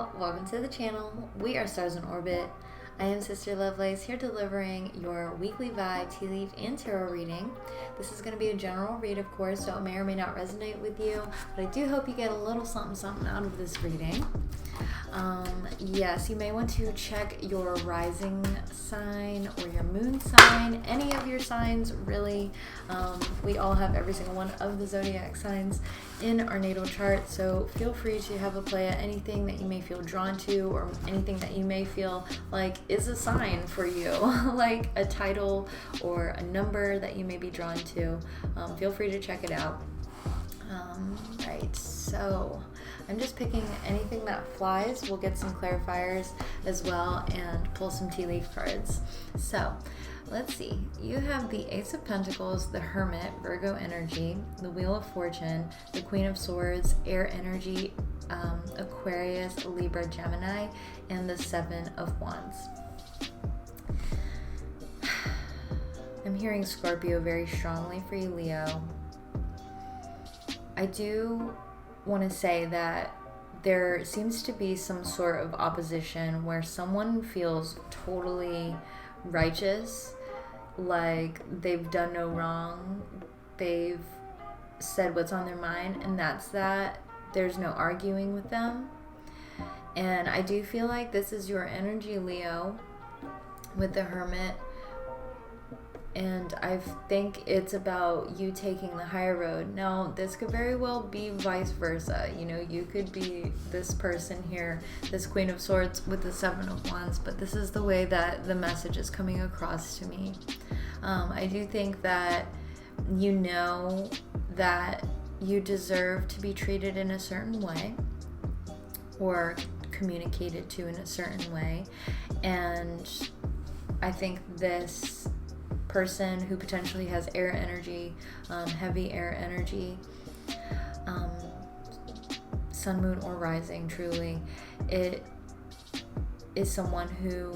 y'all, welcome to the channel. We are Stars in Orbit. I am Sister Lovelace, here delivering your weekly vibe, tea leaf, and tarot reading. This is going to be a general read, of course, so it may or may not resonate with you, but I do hope you get a little something out of this reading. Yes, you may want to check your rising sign or your moon sign, any of your signs, really. We all have every single one of the zodiac signs in our natal chart, so feel free to have a play at anything that you may feel drawn to or anything that you may feel like is a sign for you, like a title or a number that you may be drawn to. Feel free to check it out. Right, so I'm just picking anything that flies. We'll get some clarifiers as well and pull some tea leaf cards. So let's see. You have the Ace of Pentacles, the Hermit, Virgo energy, the Wheel of Fortune, the Queen of Swords, Air energy, Aquarius, Libra, Gemini, and the Seven of Wands. I'm hearing Scorpio very strongly for you, Leo. I do want to say that there seems to be some sort of opposition where someone feels totally righteous, like they've done no wrong, they've said what's on their mind, and that's that. There's no arguing with them. And I do feel like this is your energy, Leo, with the Hermit. And I think it's about you taking the higher road. Now, this could very well be vice versa. You know, you could be this person here, this Queen of Swords with the Seven of Wands, but this is the way that the message is coming across to me. I do think that you know that you deserve to be treated in a certain way or communicated to in a certain way. And I think this person who potentially has air energy, heavy air energy, sun, moon, or rising, truly, it is someone who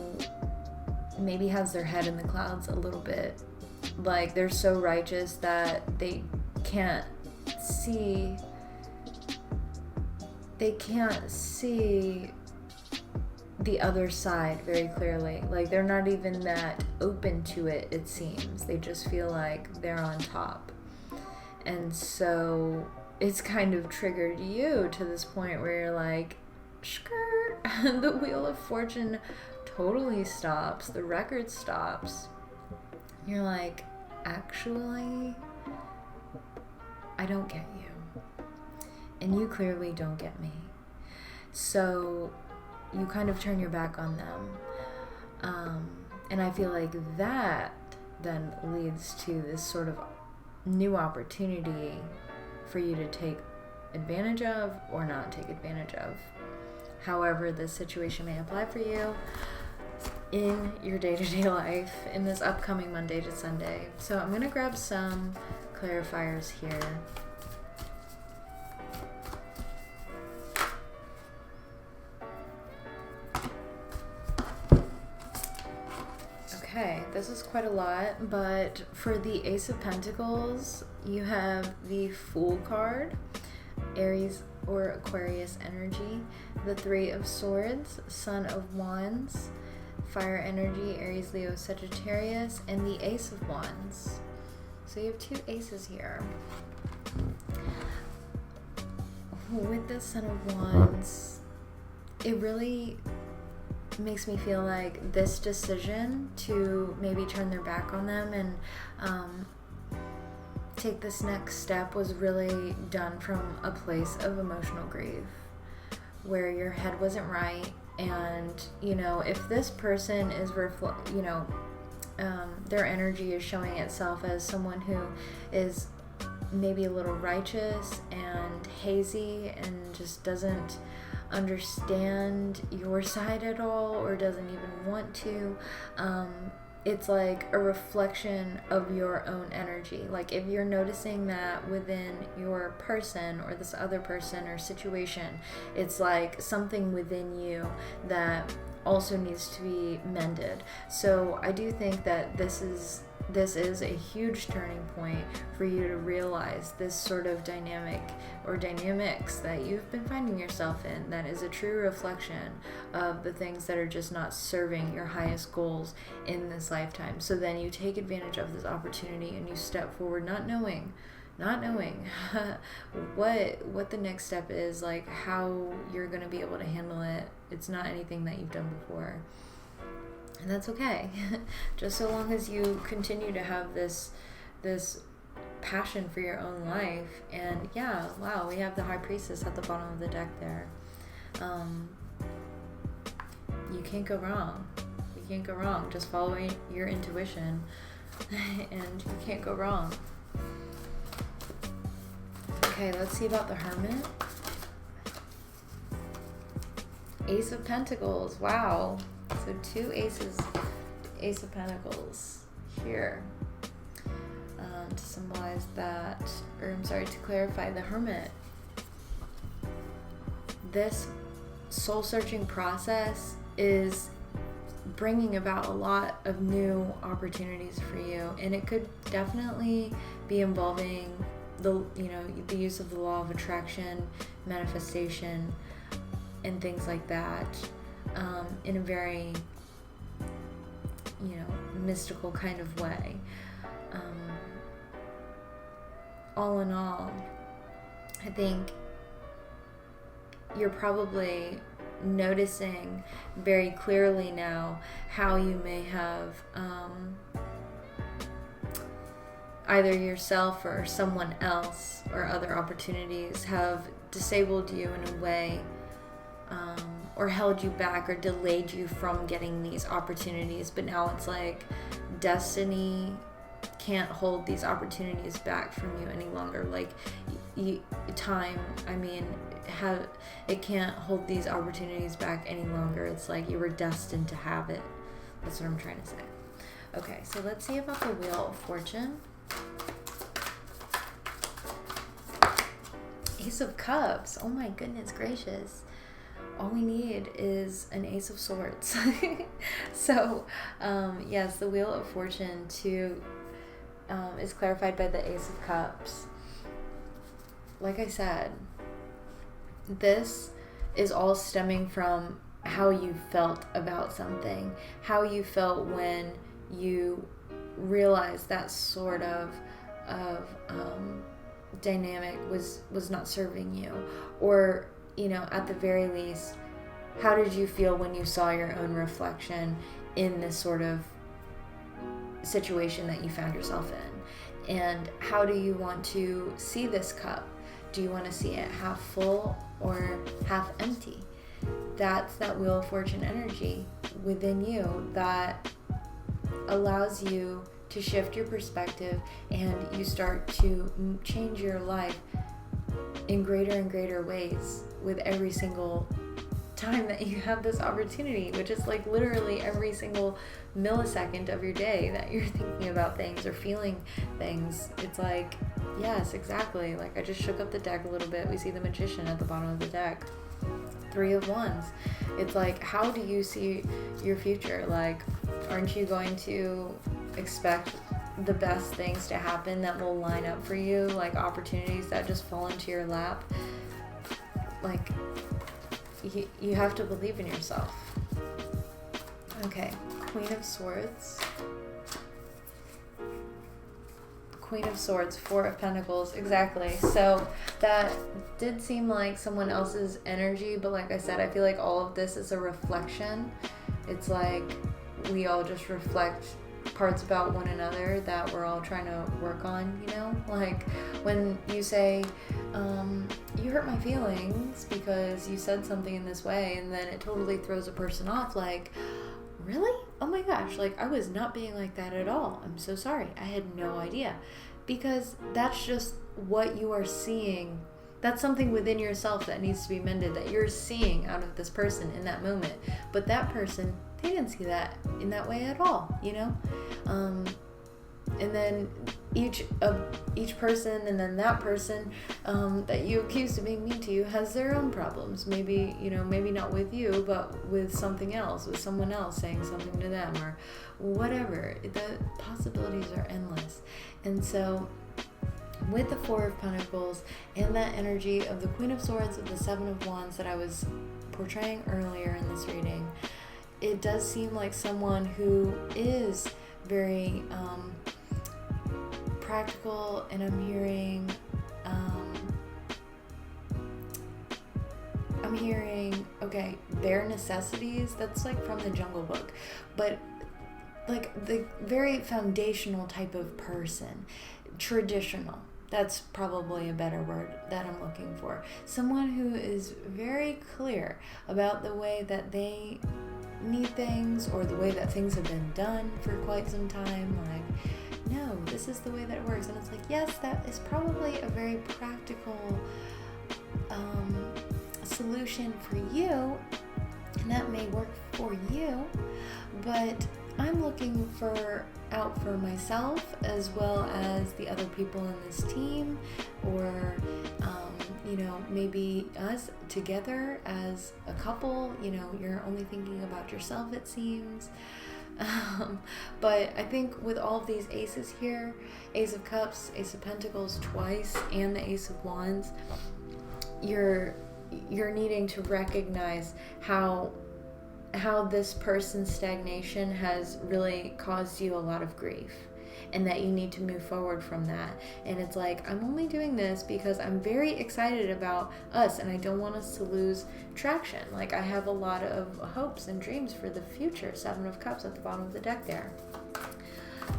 maybe has their head in the clouds a little bit. Like, they're so righteous that they can't see the other side very clearly. Like, they're not even that open to it, it seems. They just feel like they're on top. And so it's kind of triggered you to this point where you're like, skirt, the Wheel of Fortune totally stops. The record stops. You're like, actually, I don't get you. And you clearly don't get me. So you kind of turn your back on them. And I feel like that then leads to this sort of new opportunity for you to take advantage of or not take advantage of. However this situation may apply for you in your day-to-day life in this upcoming Monday to Sunday. So I'm going to grab some clarifiers here. Okay, this is quite a lot, but for the Ace of Pentacles, you have the Fool card, Aries or Aquarius energy, the Three of Swords, Son of Wands, Fire energy, Aries, Leo, Sagittarius, and the Ace of Wands. So you have two aces here. With the Son of Wands, it really makes me feel like this decision to maybe turn their back on them and take this next step was really done from a place of emotional grief, where your head wasn't right. And you know, if this person is their energy is showing itself as someone who is maybe a little righteous and hazy and just doesn't understand your side at all or doesn't even want to, it's like a reflection of your own energy. Like, if you're noticing that within your person or this other person or situation, it's like something within you that also needs to be mended. So I do think that this is this is a huge turning point for you to realize this sort of dynamic or dynamics that you've been finding yourself in, that is a true reflection of the things that are just not serving your highest goals in this lifetime. So then you take advantage of this opportunity and you step forward, not knowing what the next step is, like how you're going to be able to handle it. It's not anything that you've done before. And that's okay. Just so long as you continue to have this passion for your own life. And yeah, wow, we have the High Priestess at the bottom of the deck there. You can't go wrong. You can't go wrong. Just following your intuition and you can't go wrong. Okay, let's see about the Hermit. Ace of Pentacles. Wow. So 2 aces, Ace of Pentacles here to symbolize that, or I'm sorry, to clarify the Hermit. This soul-searching process is bringing about a lot of new opportunities for you, and it could definitely be involving the use of the law of attraction, manifestation, and things like that. In a very, mystical kind of way. All in all, I think you're probably noticing very clearly now how you may have either yourself or someone else or other opportunities have disabled you in a way, or held you back or delayed you from getting these opportunities. But now it's like destiny can't hold these opportunities back from you any longer. Like it can't hold these opportunities back any longer. It's like you were destined to have it. That's what I'm trying to say. Okay, so let's see about the Wheel of Fortune. Ace of Cups. Oh my goodness gracious. All we need is an Ace of Swords. So, yes, the Wheel of Fortune is clarified by the Ace of Cups. Like I said, this is all stemming from how you felt about something, how you felt when you realized that sort of dynamic was not serving you, or at the very least, how did you feel when you saw your own reflection in this sort of situation that you found yourself in? And how do you want to see this cup? Do you want to see it half full or half empty? That's that Wheel of Fortune energy within you that allows you to shift your perspective, and you start to change your life in greater and greater ways with every single time that you have this opportunity, which is like literally every single millisecond of your day that you're thinking about things or feeling things. It's like, yes, exactly. Like I just shook up the deck a little bit. We see the Magician at the bottom of the deck. 3 of Wands. It's like, how do you see your future? Like, aren't you going to expect the best things to happen that will line up for you, like opportunities that just fall into your lap? Like, you have to believe in yourself. Okay, Queen of Swords. Queen of Swords, 4 of Pentacles, exactly. So that did seem like someone else's energy, but like I said, I feel like all of this is a reflection. It's like we all just reflect parts about one another that we're all trying to work on, like when you say, you hurt my feelings because you said something in this way, and then it totally throws a person off, like, really? Oh my gosh, like I was not being like that at all. I'm so sorry. I had no idea. Because that's just what you are seeing. That's something within yourself that needs to be mended, that you're seeing out of this person in that moment. But that person, they didn't see that in that way at all, And then each person, and then that person that you accused of being mean to you has their own problems. Maybe, maybe not with you, but with something else, with someone else saying something to them or whatever. The possibilities are endless. And so with the Four of Pentacles and that energy of the Queen of Swords, of the Seven of Wands that I was portraying earlier in this reading, it does seem like someone who is very practical, and I'm hearing bare necessities. That's like from the Jungle Book, but like the very foundational type of person, traditional. That's probably a better word that I'm looking for. Someone who is very clear about the way that they need things, or the way that things have been done for quite some time. Like, no, this is the way that it works. And it's like, yes, that is probably a very practical solution for you, and that may work for you, but I'm looking out for myself as well as the other people in this team, or maybe us together as a couple. You're only thinking about yourself, it seems. But I think with all of these aces here, Ace of Cups, Ace of Pentacles twice, and the Ace of Wands, you're needing to recognize how this person's stagnation has really caused you a lot of grief, and that you need to move forward from that. And it's like, I'm only doing this because I'm very excited about us, and I don't want us to lose traction. Like, I have a lot of hopes and dreams for the future. Seven of Cups at the bottom of the deck there.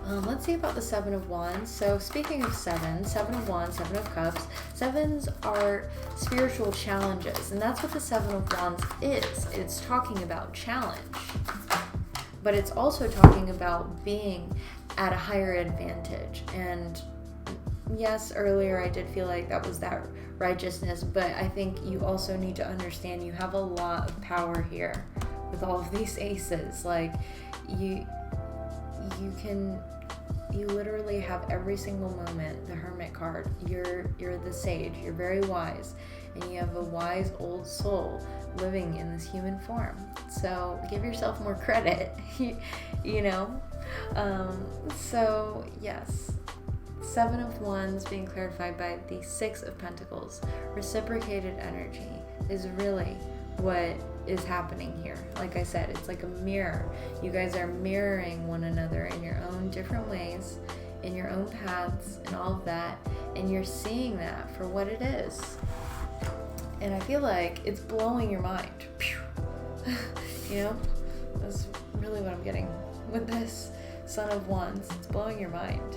Let's see about the Seven of Wands. So speaking of Seven of Wands, Seven of Cups, sevens are spiritual challenges, and that's what the Seven of Wands is. It's talking about challenge, but it's also talking about being at a higher advantage. And yes, earlier I did feel like that was that righteousness, but I think you also need to understand you have a lot of power here with all of these aces. Like, you literally have every single moment. The Hermit card, you're the sage, you're very wise, and you have a wise old soul living in this human form. So give yourself more credit. So yes, Seven of Wands being clarified by the Six of Pentacles. Reciprocated energy is really what is happening here. Like I said, it's like a mirror. You guys are mirroring one another in your own different ways, in your own paths, and all of that, and you're seeing that for what it is. And I feel like it's blowing your mind. That's really what I'm getting with this Son of Wands. It's blowing your mind.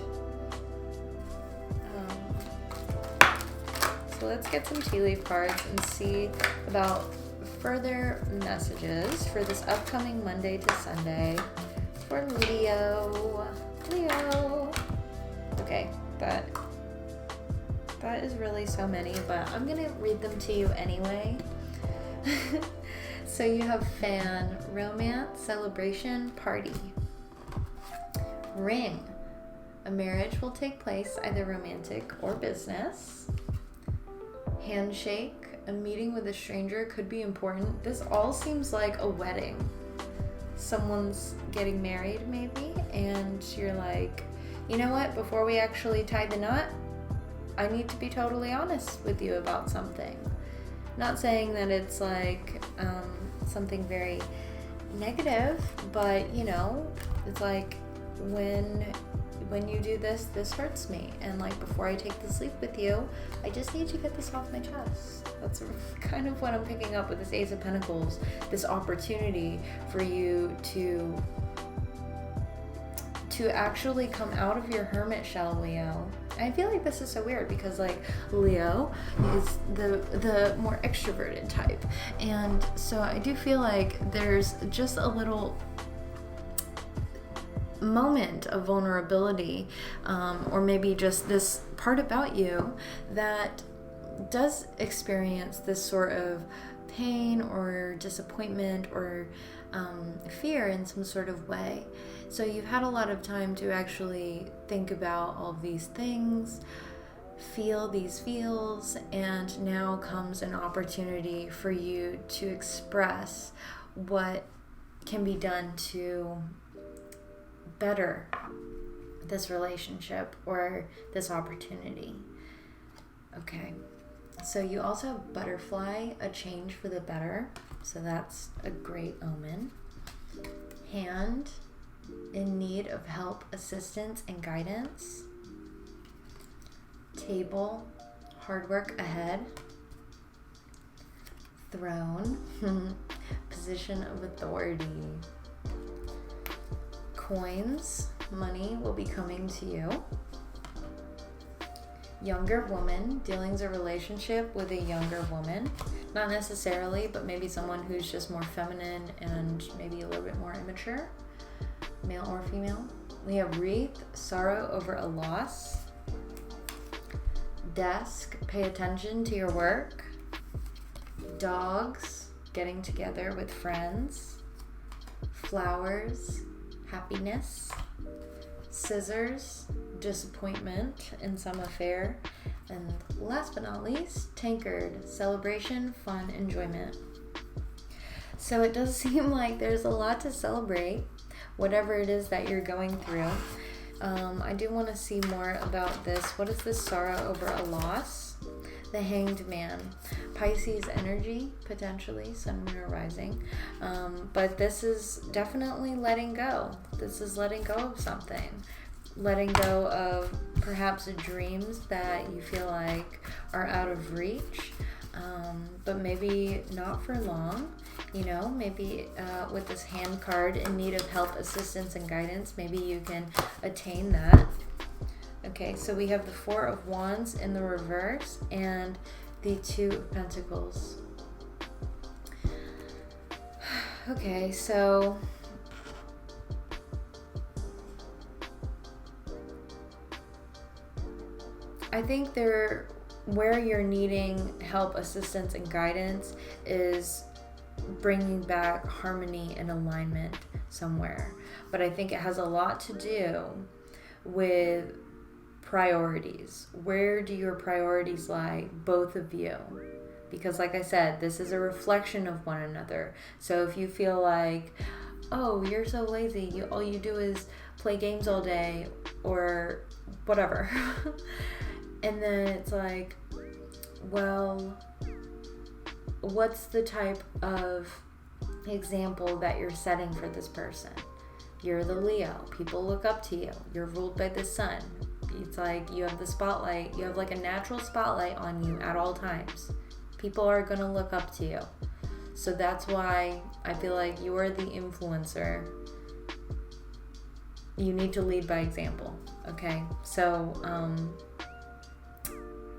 So let's get some tea leaf cards and see about further messages for this upcoming Monday to Sunday for Leo. Okay, that is really so many, but I'm gonna read them to you anyway. So you have fan, romance, celebration, party. Ring, a marriage will take place, either romantic or business. Handshake, a meeting with a stranger could be important. This all seems like a wedding. Someone's getting married maybe, and you're like, you know what, before we actually tie the knot, I need to be totally honest with you about something. Not saying that it's like something very negative, but it's like, when you do this hurts me, and like, before I take the sleep with you, I just need to get this off my chest. That's kind of what I'm picking up with this Ace of Pentacles, this opportunity for you to actually come out of your hermit shell, Leo. I feel like this is so weird because like Leo is the more extroverted type, and so I do feel like there's just a little moment of vulnerability, or maybe just this part about you that does experience this sort of pain or disappointment or fear in some sort of way. So you've had a lot of time to actually think about all of these things, feel these feels, and now comes an opportunity for you to express what can be done to better this relationship or this opportunity. Okay, so you also have butterfly, a change for the better, so that's a great omen. Hand, in need of help, assistance, and guidance. Table, hard work ahead. Throne, position of authority. Coins, money will be coming to you. Younger woman, dealings or relationship with a younger woman. Not necessarily, but maybe someone who's just more feminine and maybe a little bit more immature, male or female. We have wreath, sorrow over a loss. Desk, pay attention to your work. Dogs, getting together with friends. Flowers, happiness. Scissors, disappointment in some affair. And last but not least, tankard, celebration, fun, enjoyment. So it does seem like there's a lot to celebrate, whatever it is that you're going through. I do want to see more about this. What is this sorrow over a loss? The Hanged Man. Pisces energy, potentially, sun, moon, or rising. But this is definitely letting go. This is letting go of something. Letting go of perhaps dreams that you feel like are out of reach, but maybe not for long. You know, maybe with this hand card, in need of help, assistance, and guidance, maybe you can attain that. Okay, so we have the Four of Wands in the reverse and the Two of Pentacles. Okay, so I think where you're needing help, assistance, and guidance is bringing back harmony and alignment somewhere. But I think it has a lot to do with priorities. Where do your priorities lie, both of you? Because like I said, this is a reflection of one another. So if you feel like, oh, you're so lazy, all you do is play games all day or whatever. And then it's like, well, what's the type of example that you're setting for this person? You're the Leo. People look up to you. You're ruled by the sun. It's like you have the spotlight. You have like a natural spotlight on you at all times. People are going to look up to you. So that's why I feel like you are the influencer. You need to lead by example. Okay? So,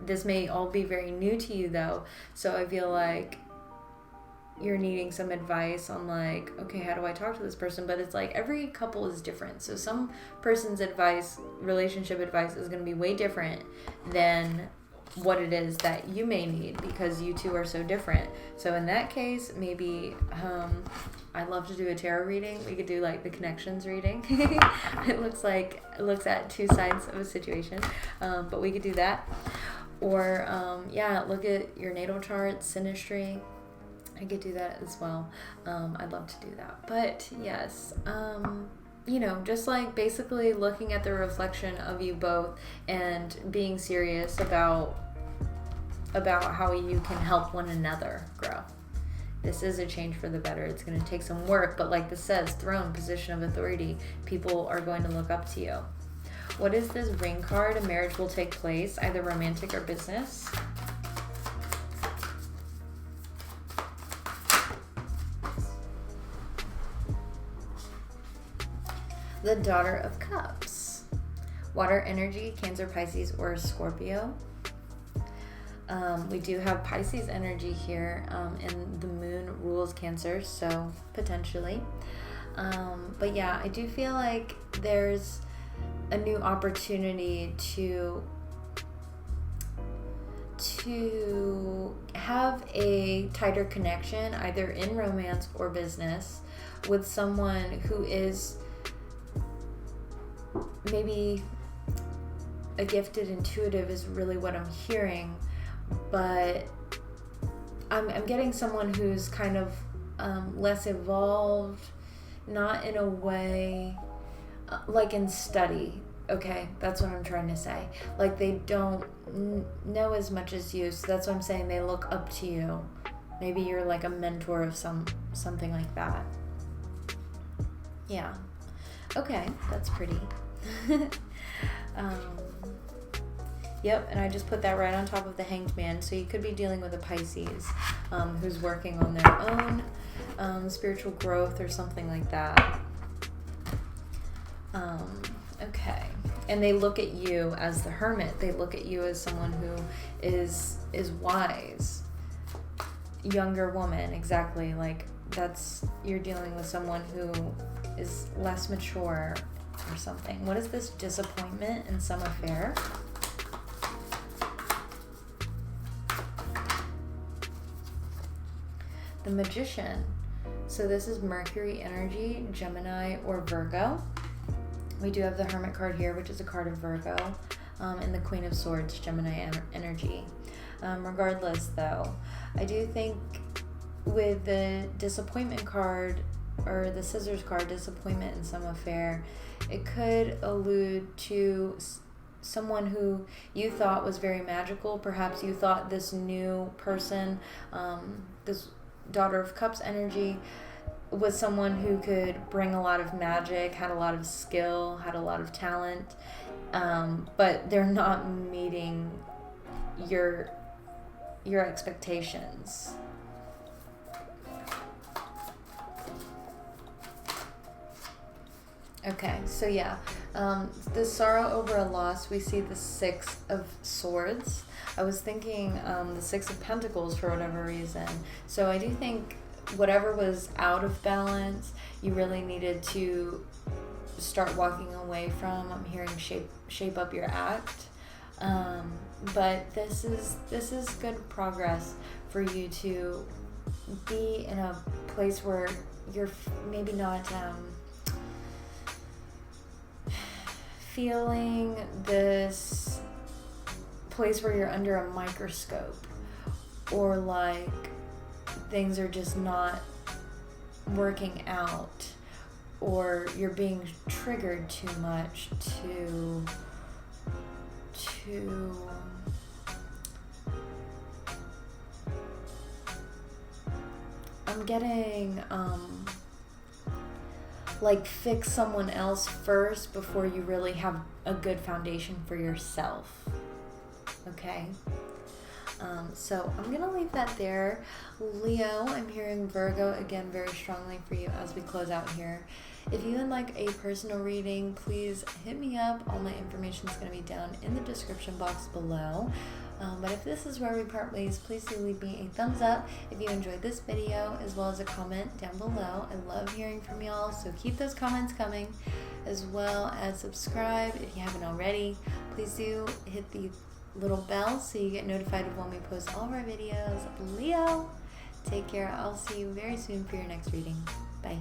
this may all be very new to you though, so I feel like you're needing some advice on like, okay, how do I talk to this person? But it's like every couple is different, so some person's advice, relationship advice, is going to be way different than what it is that you may need, because you two are so different. So in that case, maybe I'd love to do a tarot reading. We could do like the connections reading. It looks at two sides of a situation, but we could do that. Or look at your natal chart, synastry. I could do that as well. I'd love to do that. But yes, just like basically looking at the reflection of you both and being serious about how you can help one another grow. This is a change for the better. It's going to take some work, but like this says, throne, position of authority, people are going to look up to you. What is this ring card? A marriage will take place, either romantic or business. The Daughter of Cups. Water energy, Cancer, Pisces, or Scorpio. We do have Pisces energy here, and the moon rules Cancer, so potentially. But yeah, I do feel like there's a new opportunity to to have a tighter connection, either in romance or business, with someone who is maybe a gifted intuitive is really what I'm hearing, but I'm getting someone who's kind of less evolved, not in a way like in study. Okay, that's what I'm trying to say. Like they don't know as much as you, so that's what I'm saying. They look up to you. Maybe you're like a mentor of something like that. Yeah. Okay, that's pretty. Yep, and I just put that right on top of the Hanged Man. So you could be dealing with a Pisces who's working on their own spiritual growth or something like that. Okay. And they look at you as the Hermit. They look at you as someone who is wise. Younger woman, exactly. Like you're dealing with someone who is less mature or something. What is this? Disappointment in some affair? The Magician. So this is Mercury energy, Gemini or Virgo. We do have the Hermit card here, which is a card of Virgo, and the Queen of Swords, Gemini energy. Regardless, though, I do think with the Disappointment card, or the Scissors card, disappointment in some affair, it could allude to someone who you thought was very magical. Perhaps you thought this new person, this Daughter of Cups energy, was someone who could bring a lot of magic, had a lot of skill, had a lot of talent, but they're not meeting your expectations. Okay, so yeah, the sorrow over a loss, we see the Six of Swords. I was thinking the Six of Pentacles for whatever reason. So I do think whatever was out of balance, you really needed to start walking away from. I'm hearing shape up your act. But this is good progress for you to be in a place where you're maybe not feeling this place where you're under a microscope, or like things are just not working out, or you're being triggered too much to I'm getting like fix someone else first before you really have a good foundation for yourself. Okay? So I'm going to leave that there. Leo, I'm hearing Virgo again very strongly for you as we close out here. If you would like a personal reading, please hit me up. All my information is going to be down in the description box below. But if this is where we part ways, please do leave me a thumbs up if you enjoyed this video, as well as a comment down below. I love hearing from y'all, so keep those comments coming, as well as subscribe if you haven't already. Please do hit the little bell so you get notified of when we post all of our videos. Leo, take care. I'll see you very soon for your next reading. Bye.